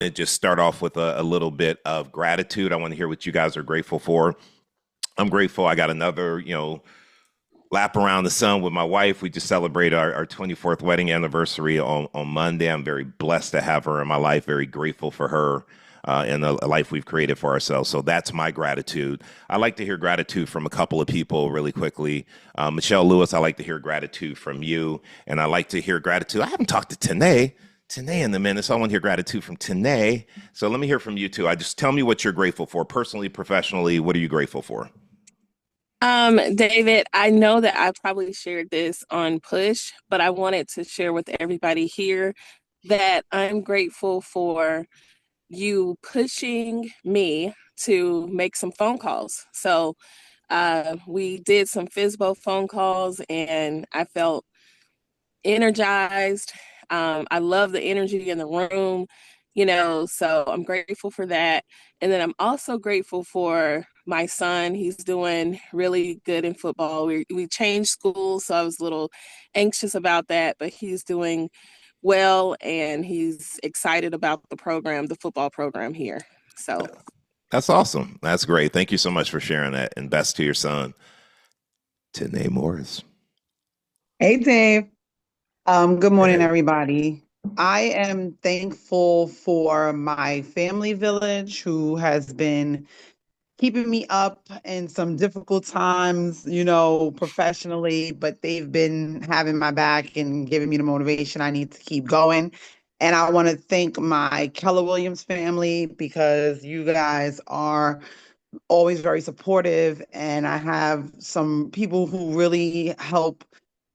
and just start off with a little bit of gratitude. I want to hear what you guys are grateful for. I'm grateful I got another, lap around the sun with my wife. We just celebrated our 24th wedding anniversary on Monday. I'm very blessed to have her in my life, very grateful for her and the life we've created for ourselves. So that's my gratitude. I like to hear gratitude from a couple of people really quickly. Michelle Lewis, I like to hear gratitude from you. And I like to hear gratitude. I haven't talked to Tanae in a minute, so I want to hear gratitude from Tanae. So let me hear from you too. I just tell me what you're grateful for, personally, professionally. What are you grateful for? David, I know that I probably shared this on Push, but I wanted to share with everybody here that I'm grateful for you pushing me to make some phone calls. So we did some FISBO phone calls and I felt energized. I love the energy in the room, so I'm grateful for that. And then I'm also grateful for my son. He's doing really good in football. We changed schools, so I was a little anxious about that, but he's doing well and he's excited about the program, the football program here. So That's awesome. That's great. Thank you so much for sharing that. And best to your son, Tanae Morris. Hey, Dave. Good morning, Hey. everybody. I am thankful for my family village who has been keeping me up in some difficult times, professionally, but they've been having my back and giving me the motivation I need to keep going. And I want to thank my Keller Williams family because you guys are always very supportive. And I have some people who really help,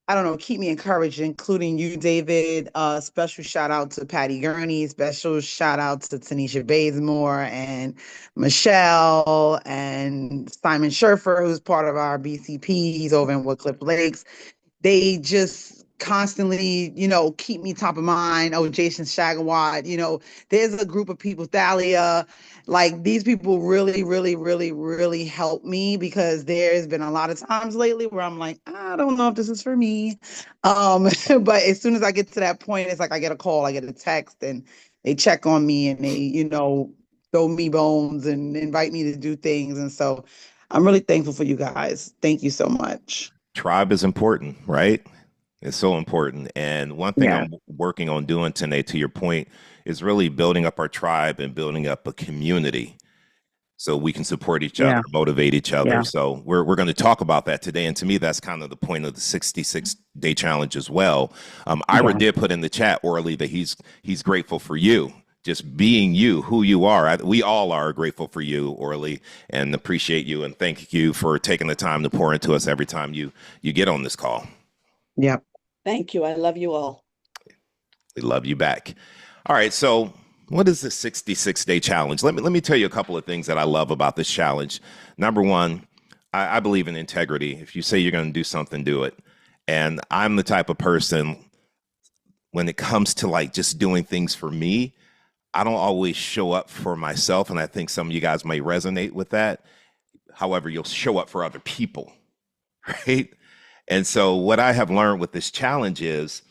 I don't know, keep me encouraged, including you, David. Special shout out to Patty Gurney. Special shout out to Tanisha Bazemore and Michelle and Simon Scherfer, who's part of our BCP. He's over in Woodcliff Lakes. They just constantly, keep me top of mind. Oh, Jason Shagawat, there's a group of people, Thalia, like these people really, really, really, really help me because there's been a lot of times lately where I'm like, I don't know if this is for me. But as soon as I get to that point, it's like I get a call, I get a text, and they check on me and they, throw me bones and invite me to do things. And so I'm really thankful for you guys. Thank you so much. Tribe is important, right? It's so important. And one thing Yeah. I'm working on doing today, to your point, is really building up our tribe and building up a community so we can support each other, Yeah. motivate each other. Yeah. So we're going to talk about that today. And to me, that's kind of the point of the 66-day challenge as well. Ira Yeah. did put in the chat, Orly, that he's grateful for you. Just being you, who you are. We all are grateful for you, Orly, and appreciate you. And thank you for taking the time to pour into us every time you get on this call. Yeah. Thank you. I love you all. We love you back. All right. So what is the 66-day challenge? Let me tell you a couple of things that I love about this challenge. Number one, I believe in integrity. If you say you're going to do something, do it. And I'm the type of person, when it comes to like just doing things for me, I don't always show up for myself. And I think some of you guys may resonate with that. However, you'll show up for other people, right? And so what I have learned with this challenge is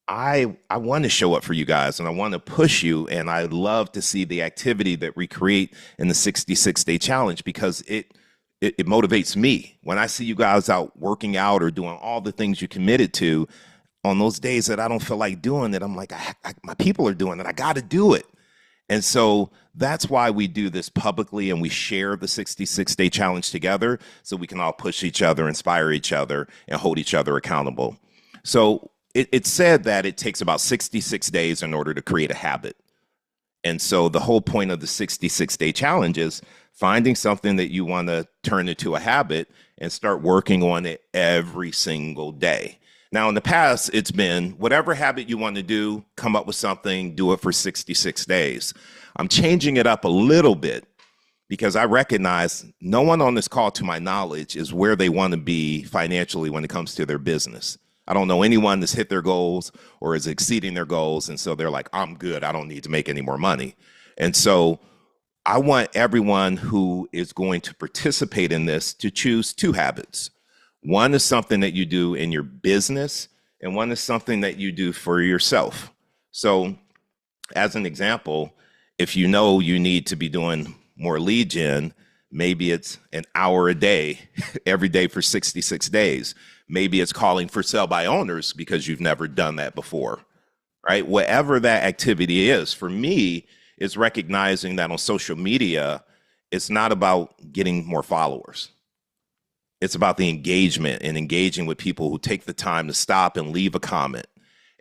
I want to show up for you guys and I want to push you. And I love to see the activity that we create in the 66-day challenge because it motivates me. When I see you guys out working out or doing all the things you committed to on those days that I don't feel like doing it, I'm like, my people are doing it. I got to do it. And so that's why we do this publicly and we share the 66-day challenge together so we can all push each other, inspire each other, and hold each other accountable. So it's said that it takes about 66 days in order to create a habit. And so the whole point of the 66-day challenge is finding something that you want to turn into a habit and start working on it every single day. Now, in the past, it's been whatever habit you want to do, come up with something, do it for 66 days. I'm changing it up a little bit because I recognize no one on this call, to my knowledge, is where they want to be financially when it comes to their business. I don't know anyone that's hit their goals or is exceeding their goals. And so they're like, I'm good. I don't need to make any more money. And so I want everyone who is going to participate in this to choose two habits. One is something that you do in your business, and one is something that you do for yourself. So as an example, If you know you need to be doing more lead gen, maybe it's an hour a day, every day for 66 days. Maybe it's calling for sell by owners because you've never done that before, right? Whatever that activity is, for me, is recognizing that on social media, it's not about getting more followers. It's about the engagement and engaging with people who take the time to stop and leave a comment.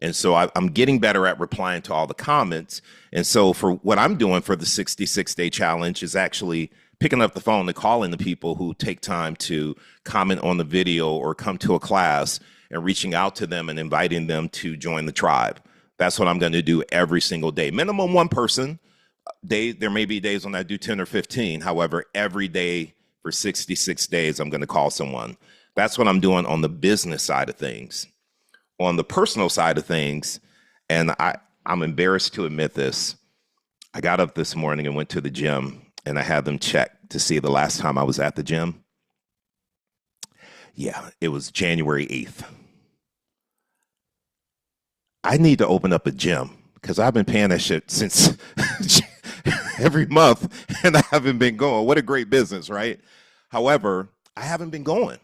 And so I'm getting better at replying to all the comments. And so for what I'm doing for the 66-day challenge is actually picking up the phone and calling the people who take time to comment on the video or come to a class and reaching out to them and inviting them to join the tribe. That's what I'm going to do every single day. Minimum one person. There may be days when I do 10 or 15. However, every day for 66 days, I'm going to call someone. That's what I'm doing on the business side of things. On the personal side of things, and I'm embarrassed to admit this, I got up this morning and went to the gym, and I had them check to see the last time I was at the gym. Yeah, it was January 8th. I need to open up a gym because I've been paying that shit since every month, and I haven't been going. What a great business, right? However, I haven't been going.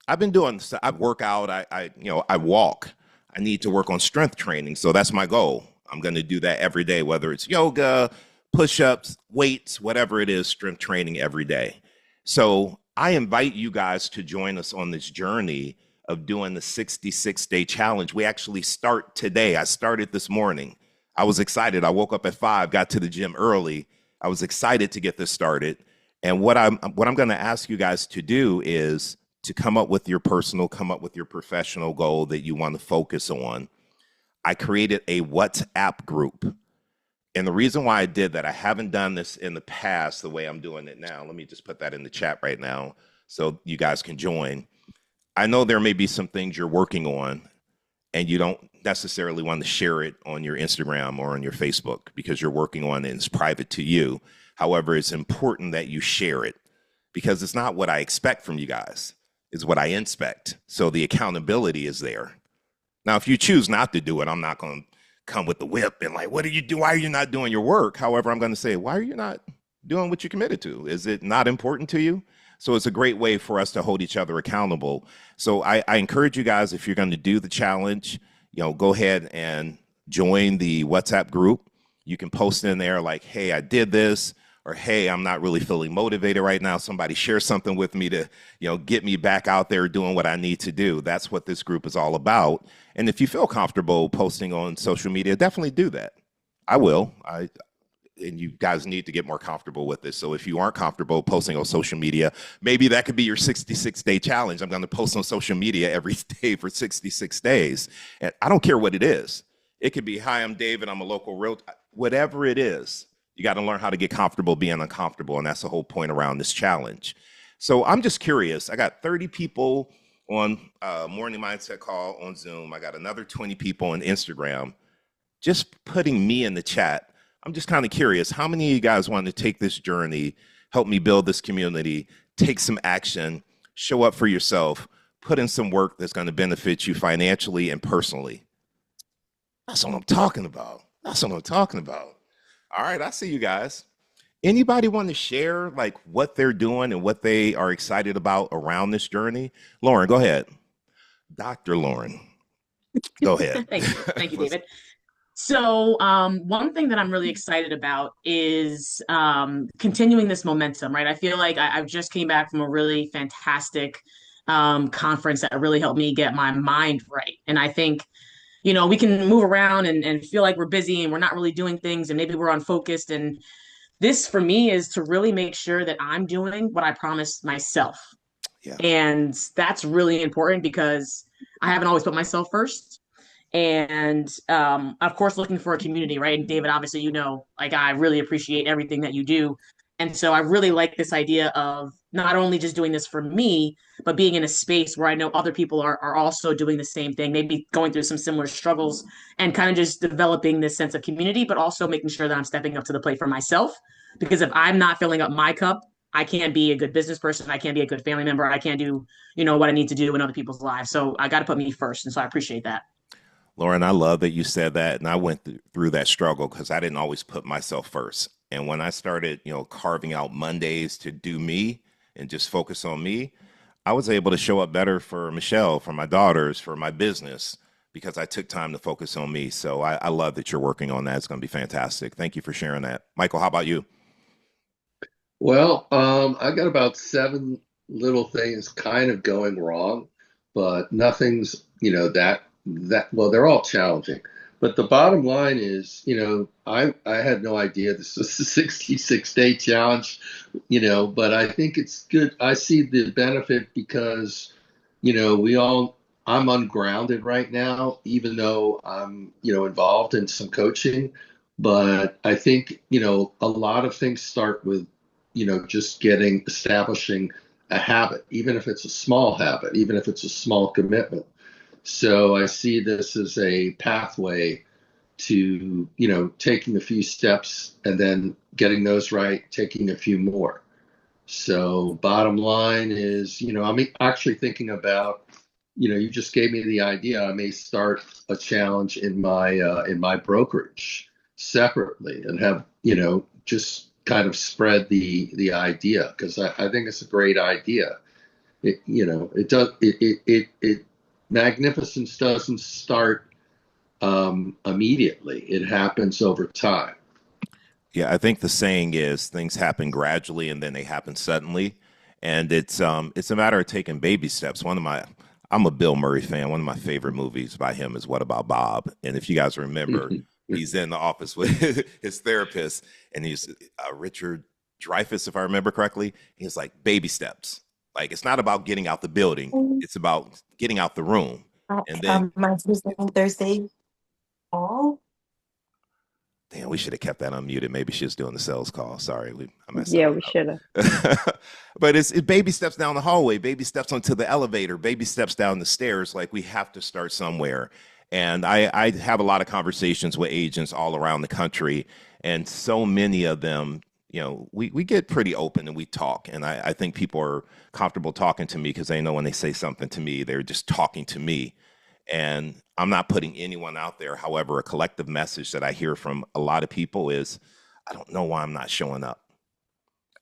I've been doing, I work out, I walk. I need to work on strength training. So that's my goal. I'm going to do that every day, whether it's yoga, push-ups, weights, whatever it is, strength training every day. So I invite you guys to join us on this journey of doing the 66-day challenge. We actually start today. I started this morning. I was excited. I woke up at 5, got to the gym early. I was excited to get this started. And what I'm going to ask you guys to do is to come up with your personal, come up with your professional goal that you want to focus on. I created a WhatsApp group. And the reason why I did that, I haven't done this in the past the way I'm doing it now. Let me just put that in the chat right now so you guys can join. I know there may be some things you're working on and you don't necessarily want to share it on your Instagram or on your Facebook because you're working on it and it's private to you. However, it's important that you share it because it's not what I expect from you guys. Is what I inspect. So the accountability is there. Now, if you choose not to do it, I'm not going to come with the whip and like, what do you do? Why are you not doing your work? However, I'm going to say, why are you not doing what you committed to? Is it not important to you? So it's a great way for us to hold each other accountable. So I encourage you guys, if you're going to do the challenge, go ahead and join the WhatsApp group. You can post in there like, hey, I did this. Or, hey, I'm not really feeling motivated right now. Somebody share something with me to, get me back out there doing what I need to do. That's what this group is all about. And if you feel comfortable posting on social media, definitely do that. I will. And you guys need to get more comfortable with this. So if you aren't comfortable posting on social media, maybe that could be your 66-day challenge. I'm going to post on social media every day for 66 days. And I don't care what it is. It could be, hi, I'm David. I'm a local realtor. Whatever it is. You got to learn how to get comfortable being uncomfortable. And that's the whole point around this challenge. So I'm just curious. I got 30 people on Morning Mindset Call on Zoom. I got another 20 people on Instagram. Just putting me in the chat. I'm just kind of curious. How many of you guys want to take this journey, help me build this community, take some action, show up for yourself, put in some work that's going to benefit you financially and personally? That's what I'm talking about. That's what I'm talking about. All right, I see you guys. Anybody want to share like what they're doing and what they are excited about around this journey? Lauren, go ahead. Dr. Lauren, go ahead. Thank you, David. So one thing that I'm really excited about is continuing this momentum, right? I feel like I've just came back from a really fantastic conference that really helped me get my mind right. And I think we can move around and feel like we're busy and we're not really doing things and maybe we're unfocused. And this for me is to really make sure that I'm doing what I promised myself. Yeah. And that's really important because I haven't always put myself first. And of course, looking for a community, right? And David, obviously, like I really appreciate everything that you do. And so I really like this idea of not only just doing this for me, but being in a space where I know other people are also doing the same thing, maybe going through some similar struggles and kind of just developing this sense of community, but also making sure that I'm stepping up to the plate for myself. Because if I'm not filling up my cup, I can't be a good business person. I can't be a good family member. I can't do, what I need to do in other people's lives. So I got to put me first. And so I appreciate that. Lauren, I love that you said that. And I went through that struggle because I didn't always put myself first. And when I started, carving out Mondays to do me and just focus on me, I was able to show up better for Michelle, for my daughters, for my business, because I took time to focus on me. So I love that you're working on that. It's going to be fantastic. Thank you for sharing that. Michael, how about you? Well, I got about seven little things kind of going wrong, but nothing's, well, they're all challenging. But the bottom line is, I had no idea this was a 66-day challenge, but I think it's good. I see the benefit because, I'm ungrounded right now, even though I'm, involved in some coaching. But I think, a lot of things start with just establishing a habit, even if it's a small habit, even if it's a small commitment. So I see this as a pathway to, taking a few steps and then getting those right, taking a few more. So bottom line is, I'm actually thinking about, you just gave me the idea. I may start a challenge in my brokerage separately and have, just kind of spread the idea because I think it's a great idea. It magnificence doesn't start immediately. It happens over time. Yeah, I think the saying is things happen gradually and then they happen suddenly. And it's a matter of taking baby steps. I'm a Bill Murray fan. One of my favorite movies by him is What About Bob? And if you guys remember, he's in the office with his therapist and he's Richard Dreyfuss, if I remember correctly. He's like, baby steps. Like, it's not about getting out the building. It's about getting out the room. And then, My Tuesday and Thursday. Oh, damn, we should have kept that unmuted. Maybe she's doing the sales call. Sorry, I messed Yeah, that we up. should have. But it's baby steps down the hallway, baby steps onto the elevator, baby steps down the stairs. Like we have to start somewhere. And I have a lot of conversations with agents all around the country. And so many of them, we get pretty open and we talk. And I think people are comfortable talking to me because they know when they say something to me, they're just talking to me. And I'm not putting anyone out there. However, a collective message that I hear from a lot of people is, I don't know why I'm not showing up.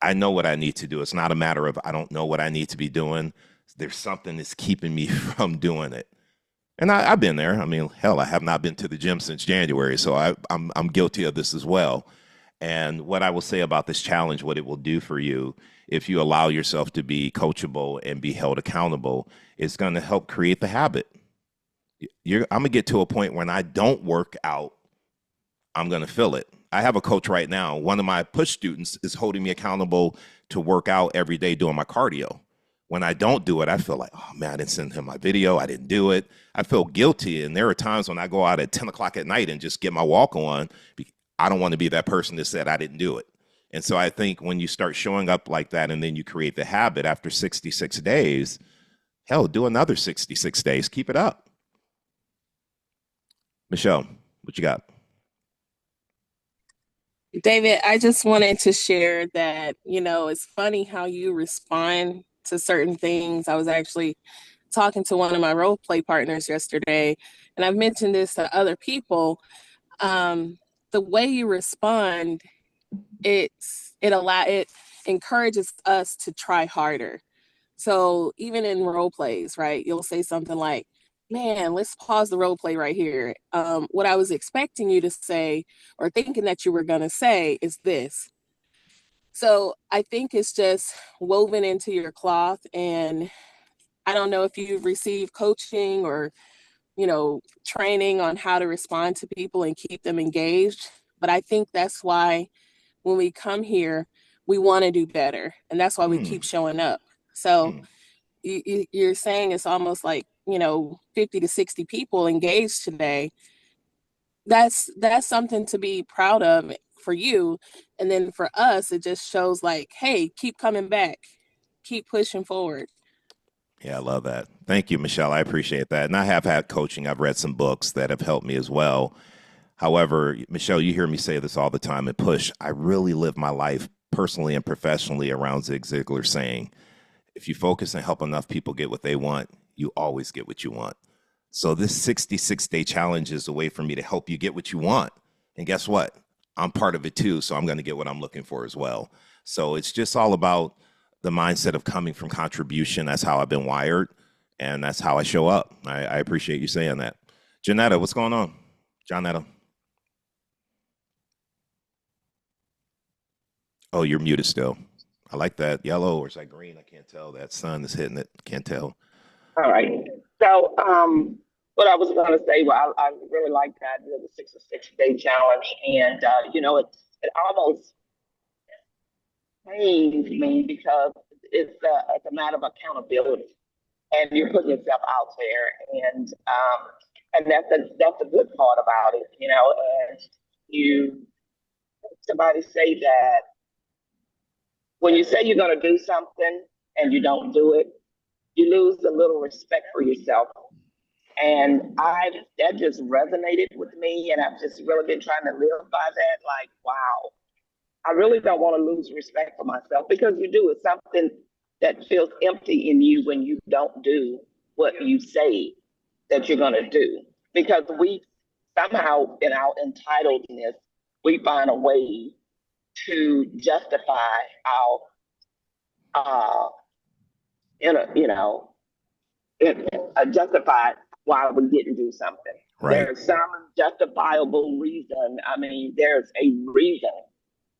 I know what I need to do. It's not a matter of I don't know what I need to be doing. There's something that's keeping me from doing it. And I've been there. I mean, hell, I have not been to the gym since January, so I'm guilty of this as well. And what I will say about this challenge, what it will do for you, if you allow yourself to be coachable and be held accountable, is going to help create the habit. I'm gonna get to a point when I don't work out, I'm gonna feel it. I have a coach right now. One of my push students is holding me accountable to work out every day doing my cardio. When I don't do it, I feel like, oh man, I didn't send him my video. I didn't do it. I feel guilty. And there are times when I go out at 10 o'clock at night and just get my walk on. I don't want to be that person that said I didn't do it. And so I think when you start showing up like that and then you create the habit after 66 days, hell, do another 66 days. Keep it up. Michelle, what you got? David, I just wanted to share that, it's funny how you respond to certain things. I was actually talking to one of my role play partners yesterday, and I've mentioned this to other people. The way you respond, it encourages us to try harder. So even in role plays, right, you'll say something like, man, let's pause the role play right here. What I was expecting you to say or thinking that you were going to say is this. So I think it's just woven into your cloth. And I don't know if you've received coaching or, training on how to respond to people and keep them engaged. But I think that's why when we come here, we want to do better. And that's why we keep showing up. So you're saying it's almost like 50 to 60 people engaged today. That's something to be proud of for you. And then for us, it just shows like, hey, keep coming back, keep pushing forward. Yeah, I love that. Thank you, Michelle. I appreciate that. And I have had coaching. I've read some books that have helped me as well. However, Michelle, you hear me say this all the time at Push. I really live my life personally and professionally around Zig Ziglar's saying, if you focus and help enough people get what they want, you always get what you want. So this 66-day challenge is a way for me to help you get what you want. And guess what? I'm part of it too. So I'm going to get what I'm looking for as well. So it's just all about the mindset of coming from contribution. That's how I've been wired. And that's how I show up. I appreciate you saying that. Janetta, what's going on? Janetta. Oh, you're muted still. I like that yellow, or is that green? I can't tell. That sun is hitting it. Can't tell. All right. So, what I was going to say, well, I really like that, the 66-day challenge. And, it almost pains me because it's a matter of accountability, and you're putting yourself out there. And that's the good part about it, and somebody say that when you say you're going to do something and you don't do it, you lose a little respect for yourself. And that just resonated with me, and I've just really been trying to live by that. Like, wow, I really don't want to lose respect for myself, because you do. It's something that feels empty in you when you don't do what you say that you're going to do. Because we somehow, in our entitledness, we find a way to justify our, justify why we didn't do something. Right. There's some justifiable reason. I mean, there's a reason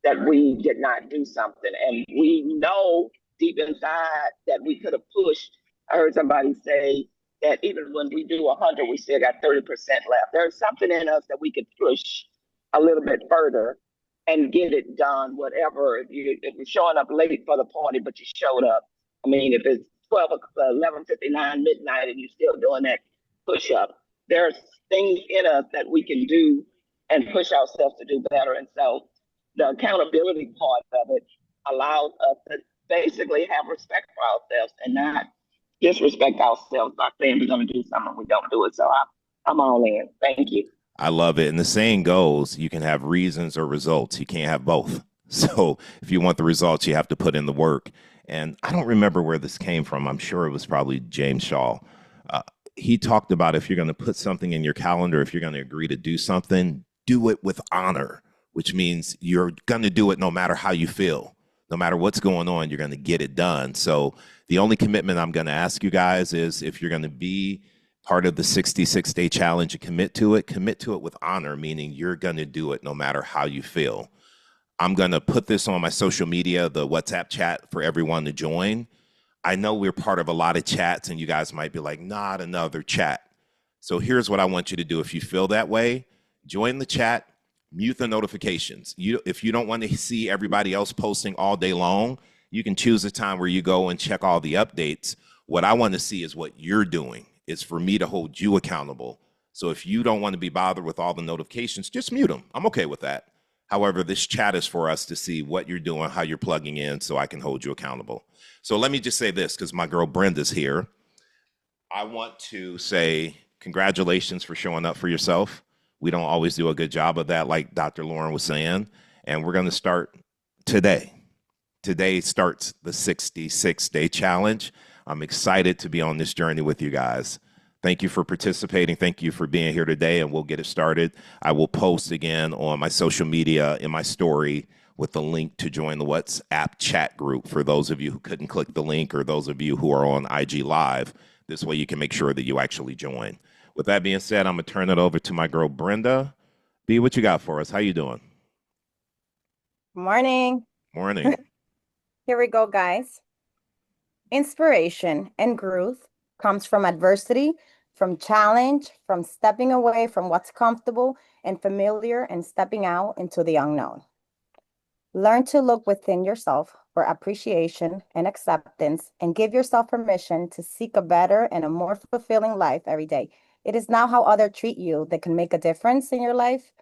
that we did not do something. And we know deep inside that we could have pushed. I heard somebody say that even when we do 100, we still got 30% left. There's something in us that we could push a little bit further and get it done, whatever. If you're showing up late for the party, but you showed up. I mean, if it's 11:59 midnight and you're still doing that push up, there's things in us that we can do and push ourselves to do better. And so the accountability part of it allows us to basically have respect for ourselves and not disrespect ourselves by saying we're going to do something and we don't do it. So I'm all in. Thank you. I love it. And the saying goes, you can have reasons or results. You can't have both. So if you want the results, you have to put in the work. And I don't remember where this came from. I'm sure it was probably James Shaw. He talked about if you're going to put something in your calendar, if you're going to agree to do something, do it with honor, which means you're going to do it no matter how you feel. No matter what's going on, you're going to get it done. So the only commitment I'm going to ask you guys is if you're going to be part of the 66-day challenge and commit to it with honor, meaning you're going to do it no matter how you feel. I'm going to put this on my social media, the WhatsApp chat for everyone to join. I know we're part of a lot of chats and you guys might be like, not another chat. So here's what I want you to do. If you feel that way, join the chat, mute the notifications. If you don't want to see everybody else posting all day long, you can choose a time where you go and check all the updates. What I want to see is what you're doing. It's for me to hold you accountable. So if you don't want to be bothered with all the notifications, just mute them. I'm okay with that. However, this chat is for us to see what you're doing, how you're plugging in, so I can hold you accountable. So let me just say this, because my girl Brenda's here. I want to say congratulations for showing up for yourself. We don't always do a good job of that, like Dr. Lauren was saying. And we're going to start today. Today starts the 66-day challenge. I'm excited to be on this journey with you guys. Thank you for participating. Thank you for being here today, and we'll get it started. I will post again on my social media in my story with the link to join the WhatsApp chat group for those of you who couldn't click the link or those of you who are on IG Live. This way you can make sure that you actually join. With that being said, I'm going to turn it over to my girl, Brenda. B, what you got for us? How you doing? Morning. Morning. Here we go, guys. Inspiration and growth comes from adversity, from challenge, from stepping away from what's comfortable and familiar and stepping out into the unknown. Learn to look within yourself for appreciation and acceptance, and give yourself permission to seek a better and a more fulfilling life every day. It is not how others treat you that can make a difference in your life,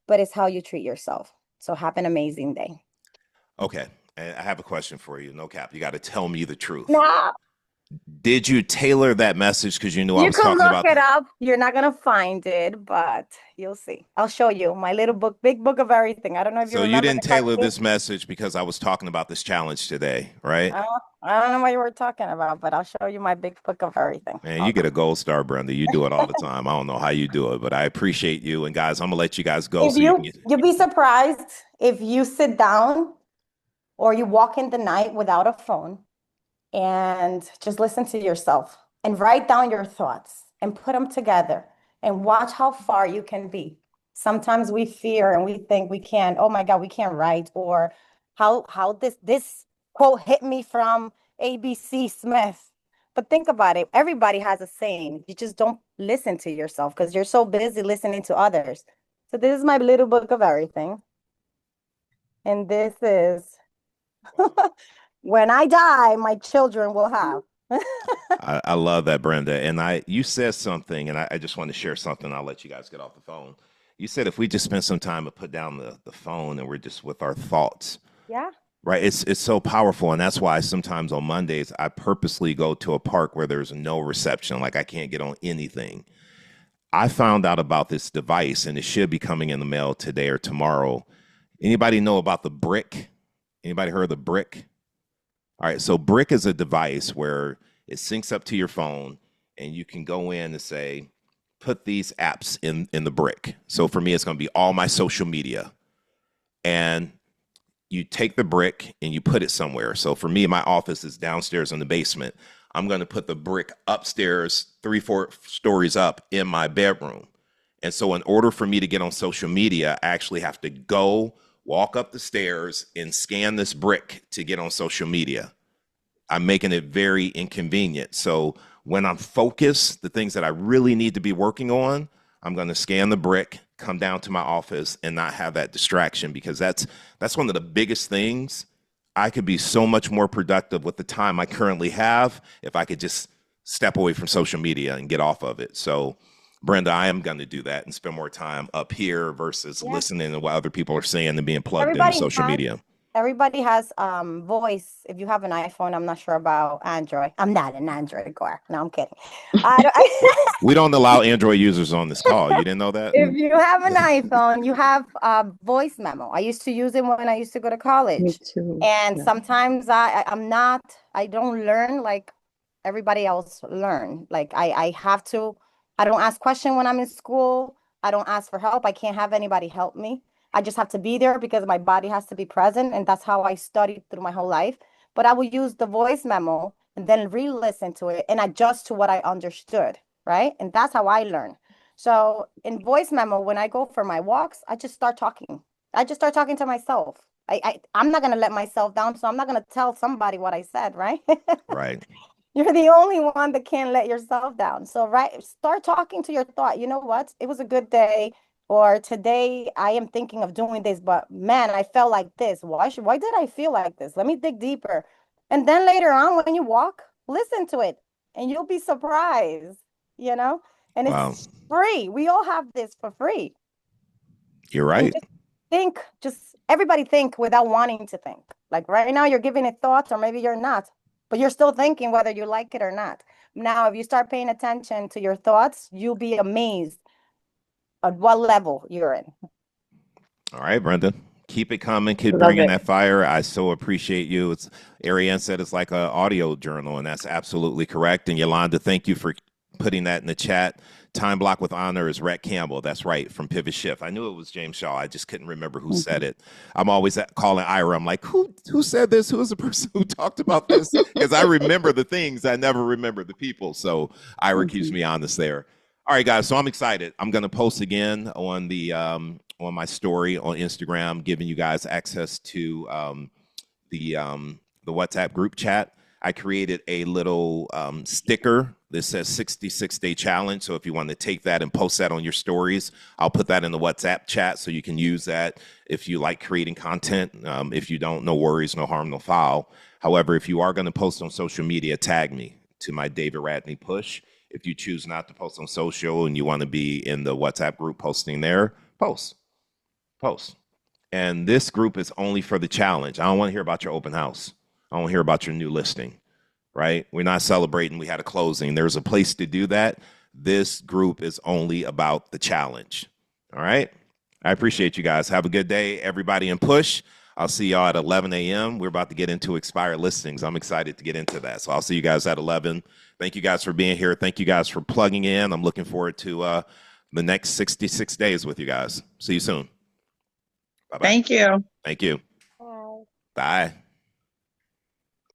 but it's how you treat yourself. So have an amazing day. Okay. I have a question for you. No cap. You got to tell me the truth. No. Did you tailor that message because you knew I You was can talking look about? it up. You're not gonna find it, but you'll see. I'll show you my little book, big book of everything. I don't know if you So you remember didn't the tailor cartoon. this message because I was talking about this challenge today, right? I don't know what you were talking about, but I'll show you my big book of everything. Man, you Hold get a gold star, Brenda. You do it all the time. I don't know how you do it, but I appreciate you. And guys, I'm gonna let you guys go If so you can. you'd be surprised if you sit down or you walk in the night without a phone and just listen to yourself and write down your thoughts and put them together and watch how far you can be. Sometimes we fear and we think we can't, oh my God, we can't write, or how this quote hit me from ABC Smith. But think about it. Everybody has a saying. You just don't listen to yourself because you're so busy listening to others. So this is my little book of everything. And this is when I die, my children will have. I love that, Brenda. And you said something, and I just want to share something. I'll let you guys get off the phone. You said if we just spend some time to put down the phone and we're just with our thoughts, Yeah. right? It's so powerful, and that's why sometimes on Mondays I purposely go to a park where there's no reception, like I can't get on anything. I found out about this device, and it should be coming in the mail today or tomorrow. Anybody know about the brick? Anybody heard of the brick? All right, so brick is a device where it syncs up to your phone, and you can go in and say, put these apps in the brick. So for me, it's going to be all my social media, and you take the brick and you put it somewhere. So for me, my office is downstairs in the basement. I'm going to put the brick upstairs, 3-4 stories up in my bedroom. And so in order for me to get on social media, I actually have to go walk up the stairs and scan this brick to get on social media. I'm making it very inconvenient. So when I'm focused, the things that I really need to be working on, I'm going to scan the brick, come down to my office, and not have that distraction, because that's one of the biggest things. I could be so much more productive with the time I currently have if I could just step away from social media and get off of it. So, Brenda, I am going to do that and spend more time up here versus listening to what other people are saying and being plugged into social media. Everybody has voice. If you have an iPhone, I'm not sure about Android. I'm not an Android girl. No, I'm kidding. We don't allow Android users on this call. You didn't know that? If you have an iPhone, you have voice memo. I used to use it when I used to go to college. Me too. And Yeah. sometimes I don't learn like everybody else learn. Like I don't ask questions when I'm in school. I don't ask for help. I can't have anybody help me. I just have to be there because my body has to be present. And that's how I studied through my whole life. But I will use the voice memo and then re-listen to it and adjust to what I understood, right? And that's how I learn. So in voice memo, when I go for my walks, I just start talking. I just start talking to myself. I'm not gonna let myself down, so I'm not gonna tell somebody what I said, right? Right. You're the only one that can't let yourself down. So, right, start talking to your thought. You know what? It was a good day, or today I am thinking of doing this, but man, I felt like this. Why did I feel like this? Let me dig deeper. And then later on, when you walk, listen to it, and you'll be surprised, you know? And Wow. it's free. We all have this for free. You're And right. just everybody think without wanting to think. Like right now, you're giving it thoughts, or maybe you're not, but you're still thinking whether you like it or not. Now, if you start paying attention to your thoughts, you'll be amazed at what level you're in. All right, Brenda. Keep it coming. Keep Love bringing it. that fire. I so appreciate you. It's Ariane said it's like an audio journal, and that's absolutely correct. And Yolanda, thank you for putting that in the chat. Time block with honor is Rhett Campbell. That's right, from Pivot Shift. I knew it was James Shaw. I just couldn't remember who said it. I'm always calling Ira. I'm like, who said this? Who is the person who talked about this? Because I remember the things. I never remember the people. So Ira keeps me honest there. All right, guys. So I'm excited. I'm going to post again on the on my story on Instagram, giving you guys access to the WhatsApp group chat. I created a little sticker that says 66-day challenge. So if you want to take that and post that on your stories, I'll put that in the WhatsApp chat so you can use that if you like creating content. If you don't, no worries, no harm, no foul. However, if you are going to post on social media, tag me to my David Radney push. If you choose not to post on social and you want to be in the WhatsApp group posting there, post. And this group is only for the challenge. I don't want to hear about your open house. I don't want to hear about your new listing, right? We're not celebrating. We had a closing. There's a place to do that. This group is only about the challenge. All right. I appreciate you guys. Have a good day, everybody in Push. I'll see y'all at 11 a.m. We're about to get into expired listings. I'm excited to get into that. So I'll see you guys at 11. Thank you guys for being here. Thank you guys for plugging in. I'm looking forward to the next 66 days with you guys. See you soon. Bye-bye. Thank you. Thank you. Bye.